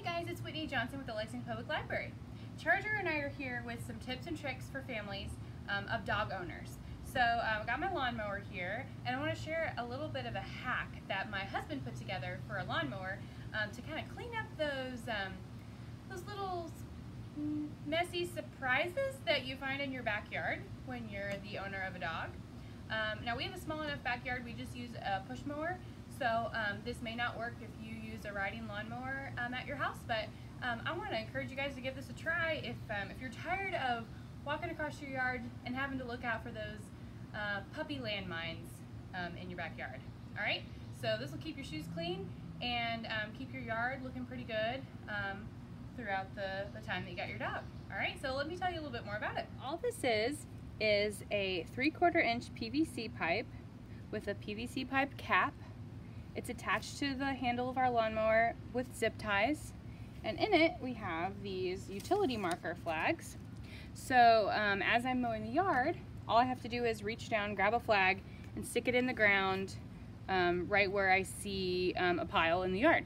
guys, it's Whitney Johnson with the Lexington Public Library. Charger and I are here with some tips and tricks for families of dog owners. So I got my lawnmower here, and I want to share a little bit of a hack that my husband put together for a lawnmower to kind of clean up those little messy surprises that you find in your backyard when you're the owner of a dog. Now we have a small enough backyard, we just use a push mower, so this may not work if you use a riding lawnmower at your house, but I want to encourage you guys to give this a try if you're tired of walking across your yard and having to look out for those puppy landmines in your backyard. Alright, so this will keep your shoes clean and keep your yard looking pretty good throughout the time that you got your dog. Alright, so let me tell you a little bit more about it. All this is a 3/4 inch PVC pipe with a PVC pipe cap. It's attached to the handle of our lawnmower with zip ties, and in it we have these utility marker flags. So as I'm mowing the yard, all I have to do is reach down, grab a flag, and stick it in the ground right where I see a pile in the yard.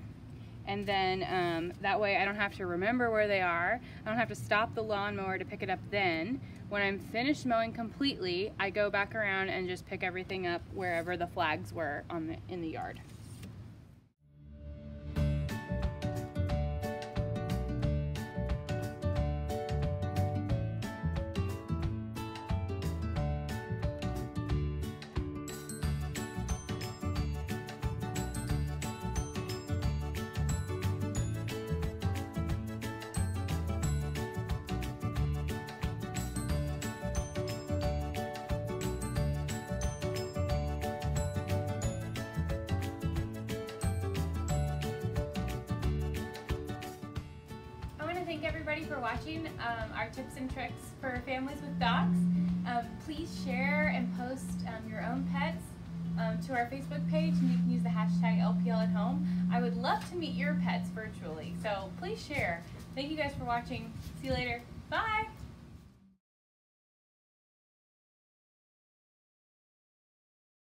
And then that way I don't have to remember where they are. I don't have to stop the lawnmower to pick it up then. When I'm finished mowing completely, I go back around and just pick everything up wherever the flags were in the yard. Thank everybody for watching our tips and tricks for families with dogs. Please share and post your own pets to our Facebook page, and you can use the hashtag LPL at home. I would love to meet your pets virtually, so please share. Thank you guys for watching. See you later. Bye!